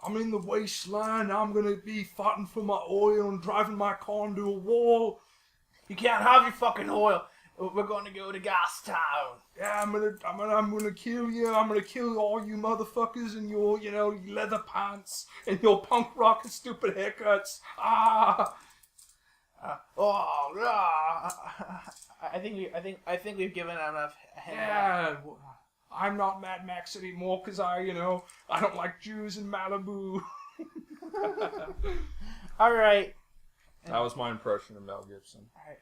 I'm in the wasteland. I'm gonna be fighting for my oil and driving my car into a wall. You can't have your fucking oil. We're going to go to Gas Town. Yeah, I'm gonna kill you. I'm gonna kill all you motherfuckers in your, leather pants and your punk rock and stupid haircuts. Ah. I think we've given enough. Yeah. I'm not Mad Max anymore because I don't like Jews in Malibu. All right. That was my impression of Mel Gibson. All right.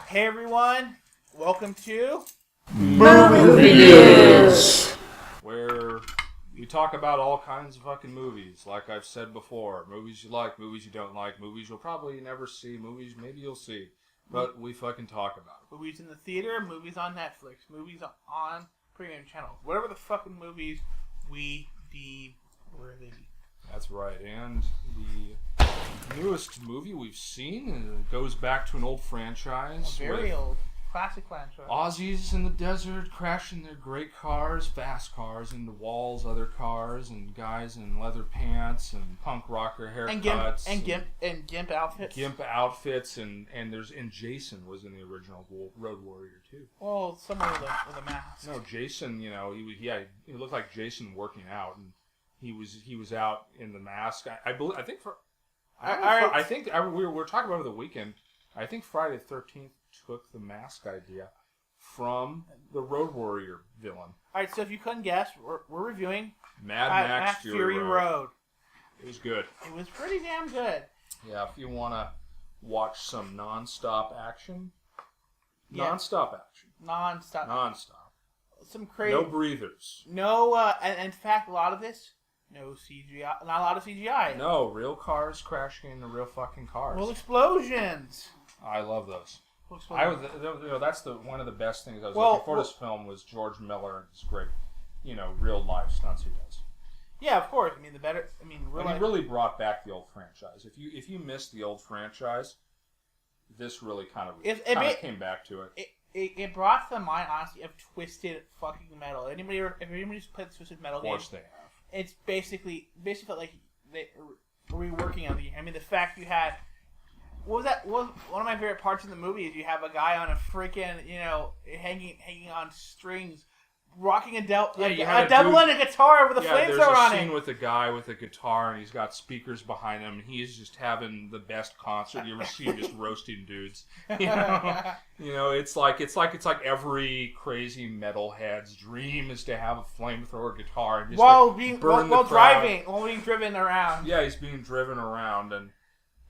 Hey everyone, welcome to Movies, where we talk about all kinds of fucking movies. Like I've said before, movies you like, movies you don't like, movies you'll probably never see, movies maybe you'll see, but we fucking talk about it. Movies in the theater, movies on Netflix, movies on premium channels, whatever the fucking movies we deem worthy. That's right, and the newest movie we've seen goes back to an old franchise. A very old, classic franchise. Aussies in the desert crashing their great cars, fast cars, into walls, other cars, and guys in leather pants and punk rocker haircuts. And gimp outfits. Gimp outfits, and Jason was in the original Road Warrior too. Well, someone with a mask. No, Jason, he looked like Jason working out, and he was out in the mask. I think we were talking about it the weekend. I think Friday the 13th took the mask idea from the Road Warrior villain. All right, so if you couldn't guess, we're reviewing Mad Max Fury Road. It was good. It was pretty damn good. Yeah, if you want to watch some non-stop action. Yeah. Non-stop action. Non-stop. Some crazy. No breathers. No, and in fact, a lot of this, no CGI. Not a lot of CGI. No, real cars crashing into real fucking cars. Well, explosions. I love those. Explosions. That's one of the best things I was looking for. This film was George Miller and his great, real life stunts he does. Yeah, of course. He really brought back the old franchise. If you missed the old franchise, this really kind of came back to it. It brought to the mind, honestly, of Twisted fucking Metal. If anybody's played the Twisted Metal game, Of course they have. It's basically like they reworking on the game. I mean, the fact you had. What was that? One of my favorite parts of the movie is you have a guy on a freaking, hanging on strings, rocking a devil and a guitar with a flamethrower on it. There's a scene with a guy with a guitar and he's got speakers behind him and he's just having the best concert you ever see, just roasting dudes. It's like every crazy metalhead's dream is to have a flamethrower guitar and just while being driven around. Yeah, he's being driven around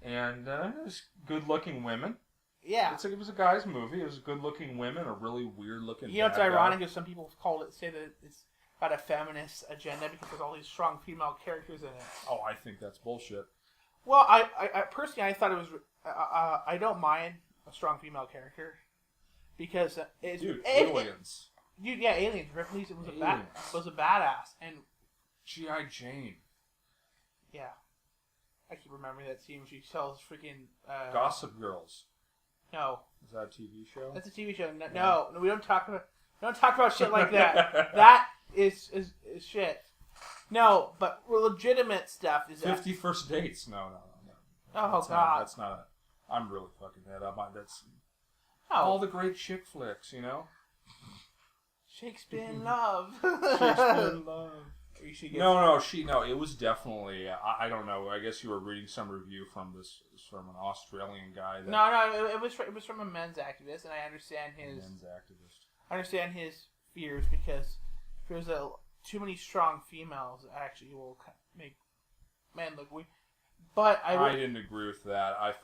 and there's good-looking women. Yeah. It was a guy's movie. It was good-looking women, a really weird-looking it's ironic if some people say that it's got a feminist agenda because there's all these strong female characters in it. Oh, I think that's bullshit. Well, I personally, I thought it was... I don't mind a strong female character because it's... Aliens. Aliens. Ripley's was a badass. And G.I. Jane. Yeah. I keep remembering that scene where she tells freaking... Gossip Girls. No. Is that a TV show? That's a TV show. No, we don't talk about shit like that. That is shit. No, but legitimate stuff is 50 First Dates. No. Oh, God. That's not I'm really fucking that up. That's all the great chick flicks, Shakespeare in Love. Shakespeare in Love. No, it was definitely, I don't know, I guess you were reading some review from an Australian guy. No, it was from a men's activist, and I understand his fears because if there's too many strong females, actually will make men look weak. But I didn't agree with that. I've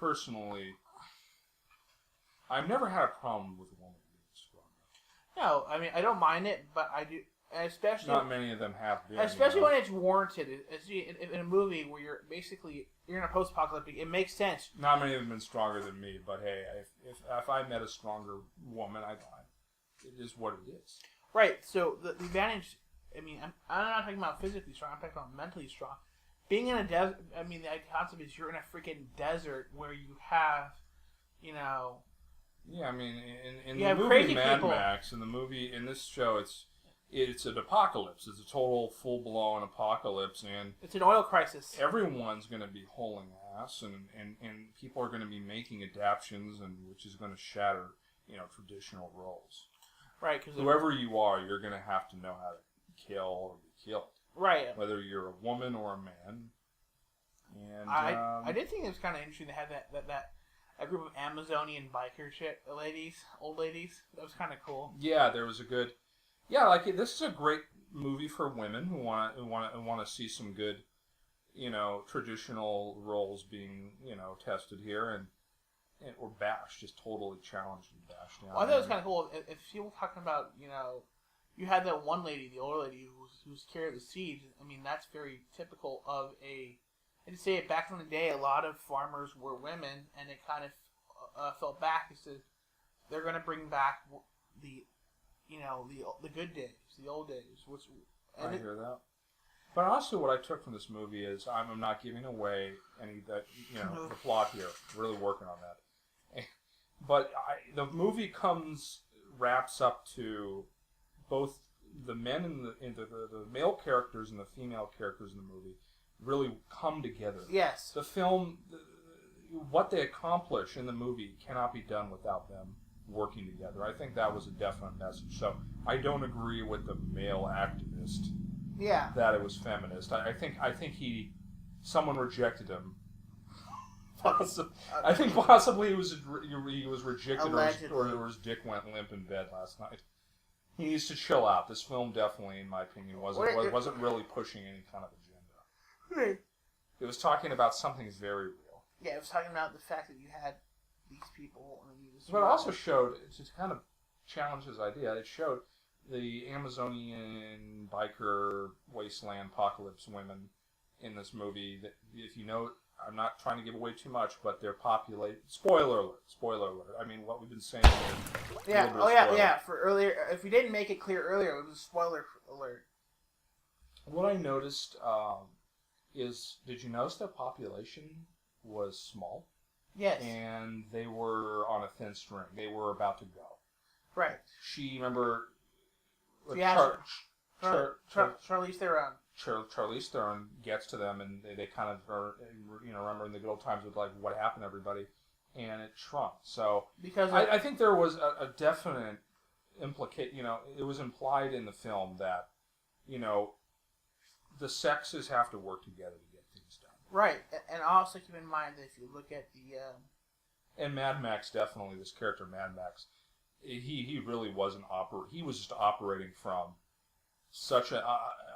never had a problem with a woman being strong. No, I mean, I don't mind it, but I do. Especially, not many of them have been. Especially when it's warranted. In a movie where you're in a post-apocalyptic, it makes sense. Not many of them have been stronger than me, but hey, if I met a stronger woman, it is what it is. Right. So the advantage. I mean, I'm not talking about physically strong. I'm talking about mentally strong. being in a desert. I mean, the concept is you're in a freaking desert where you have, you know. Yeah, I mean, in You the have movie crazy Mad people. Max, in this show, it's an apocalypse. It's a total full blown apocalypse, and It's an oil crisis. everyone's going to be hauling ass, and people are going to be making adaptations, and which is going to shatter, traditional roles. Right, because Whoever you are, you're going to have to know how to kill or be killed, right. whether you're a woman or a man. And I did think it was kind of interesting to have that a group of Amazonian biker old ladies. That was kind of cool. yeah, there was a good, this is a great movie for women who want to see some good, traditional roles being tested here or bashed, just totally challenged and bashed down. Well, I thought it was kind of cool. If you were talking about, you had that one lady, the older lady who's carrying the seeds. I mean, that's very typical of I just say it back in the day. A lot of farmers were women, and it kind of fell back. It says they're going to bring back the good days, the old days. I hear that. But also, what I took from this movie is I'm not giving away any that the plot here. Really working on that. But the movie wraps up to both the men and the male characters and the female characters in the movie really come together. Yes. The film, what they accomplish in the movie cannot be done without them working together. I think that was a definite message. So I don't agree with the male activist. Yeah. That it was feminist. I think someone rejected him. I think possibly he was rejected or his dick went limp in bed last night. He needs to chill out. This film definitely, in my opinion, wasn't really pushing any kind of agenda. It was talking about something very real. Yeah, it was talking about the fact that you had these people. But it also showed, to kind of challenge his idea, it showed the Amazonian biker wasteland apocalypse women in this movie. That, if you know, I'm not trying to give away too much, but they're populated. Spoiler alert. I mean, what we've been saying here. Yeah. Oh yeah. For earlier, if we didn't make it clear earlier, it was a spoiler alert. What I noticed is, did you notice their population was small? Yes. And they were on a thin string. They were about to go. Right. Remember, Charlize Theron. Charlize Theron gets to them, and they kind of are, remember in the good old times with like what happened to everybody, and it shrunk. So because I think there was a definite it was implied in the film that, the sexes have to work together to get things done. Right, and also keep in mind that if you look at the and Mad Max, definitely this character Mad Max, he really wasn't he was just operating from such a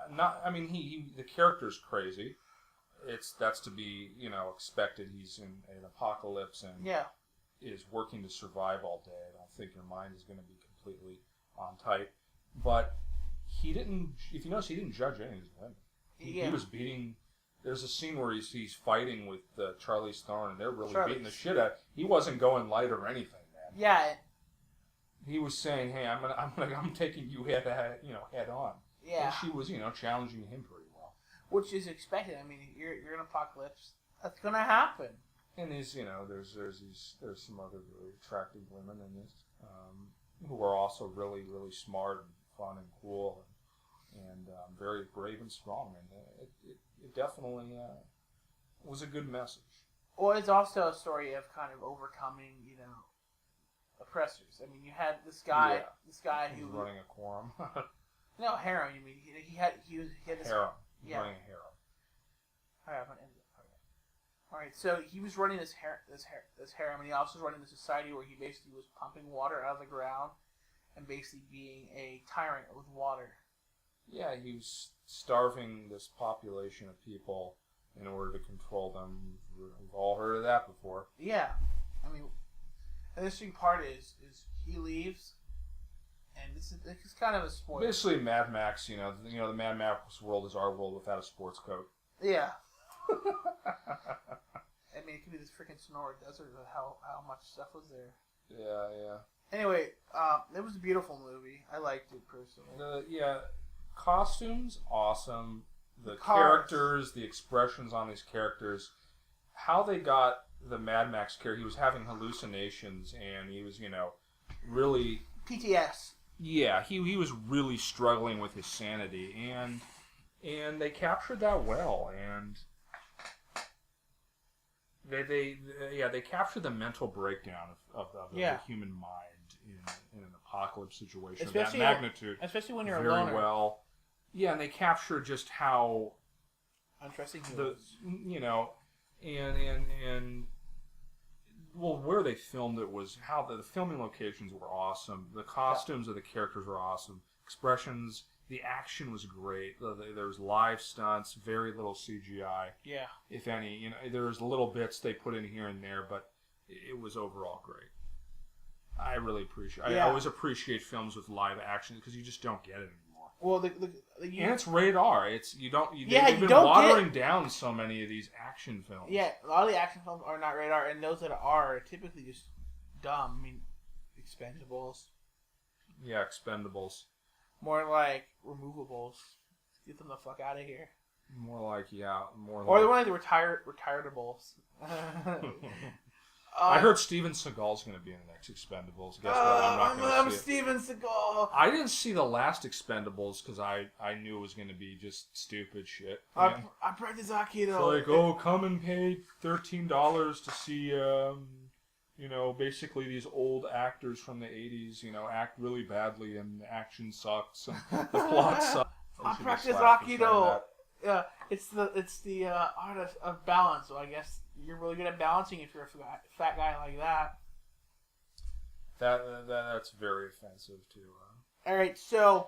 the character's crazy. That's to be expected. He's in an apocalypse and is working to survive all day. I don't think your mind is going to be completely on tight, but he didn't. If you notice, he didn't judge any of his women. He was beating. There's a scene where he's fighting with Charlize Theron, and they're really beating the shit out. He wasn't going light or anything, man. Yeah. He was saying, "Hey, I'm taking you head on." Yeah. And she was, challenging him pretty well. Which is expected. I mean, you're in an apocalypse. That's gonna happen. And there's some other really attractive women in this, who are also really, really smart and fun and cool and very brave and strong. And it definitely was a good message. Well, it's also a story of kind of overcoming, oppressors. I mean, you had this guy who was running a quorum. No, harem. You mean he had this harem. Yeah. Running a harem. All right, I'm gonna end it. All right, so he was running this harem, and he also was running the society where he basically was pumping water out of the ground and basically being a tyrant with water. Yeah, he was starving this population of people in order to control them. We've all heard of that before. Yeah, I mean, the interesting part is he leaves. And this is kind of a spoiler. Basically, Mad Max. The Mad Max world is our world without a sports coat. Yeah. I mean, it could be this freaking Sonora Desert of how much stuff was there. Yeah. Anyway, it was a beautiful movie. I liked it personally. Costumes awesome. the cars. characters, the expressions on these characters, how they got the Mad Max character. He was having hallucinations, and he was, really... PTS. Yeah, he was really struggling with his sanity, and they captured that well, and they captured the mental breakdown of the human mind in an apocalypse situation of that magnitude, especially when you're very alone. Well. Yeah, and they capture just how untrusting he was. And well, where they filmed it was how the filming locations were awesome. The costumes of the characters were awesome. Expressions, the action was great. There was live stunts, very little CGI. Yeah. If any, there was little bits they put in here and there, but it was overall great. I really appreciate. I always appreciate films with live action because you just don't get it anymore. Well, and it's rated R. They've been don't watering down so many of these action films. Yeah, a lot of the action films are not rated R, and those that are typically just dumb. I mean, Expendables. Yeah, Expendables. More like Removables. Get them the fuck out of here. More like Or the one like the retiretables. I heard Steven Seagal's going to be in the next Expendables. Guess what? I'm not going to see it. I'm Steven Seagal. I didn't see the last Expendables because I knew it was going to be just stupid shit. I practice Aikido. It's like, come and pay $13 to see, basically these old actors from the 80s, act really badly and the action sucks and the plot sucks. I practice Aikido. Yeah, it's the art of balance. So I guess you're really good at balancing if you're a fat guy like that. That's very offensive too. All right, so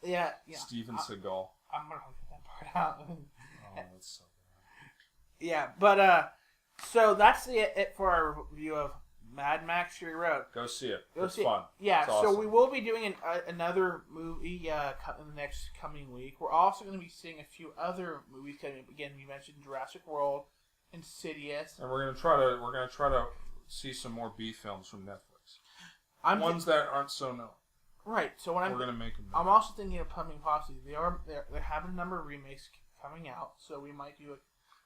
yeah. Steven Seagal. I'm gonna cut that part out. Oh, that's so bad. Yeah, but so that's it for our review of Mad Max Fury Road. Go see it. It's fun. Yeah, it's awesome. So we will be doing another movie in the next coming week. We're also going to be seeing a few other movies coming up. Again, we mentioned Jurassic World, Insidious, and we're gonna try to see some more B films from Netflix. Ones that aren't so known. Right. So we're gonna make them. I'm also thinking of Plumbing Posse. They're having a number of remakes coming out, so we might do a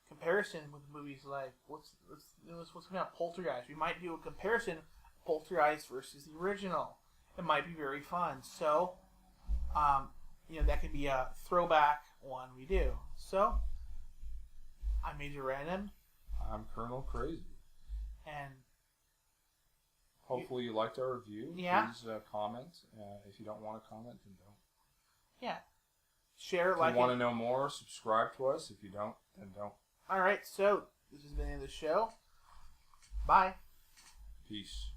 comparison with movies like what's coming out, Poltergeist. We might do a comparison, Poltergeist versus the original. It might be very fun. So, that could be a throwback one we do. So, I'm Major Random. I'm Colonel Crazy. And hopefully you liked our review. Yeah. Please comment. If you don't want to comment, then don't. Yeah. Share, if you want to know more, subscribe to us. If you don't, then don't. All right, so this has been the end of the show. Bye. Peace.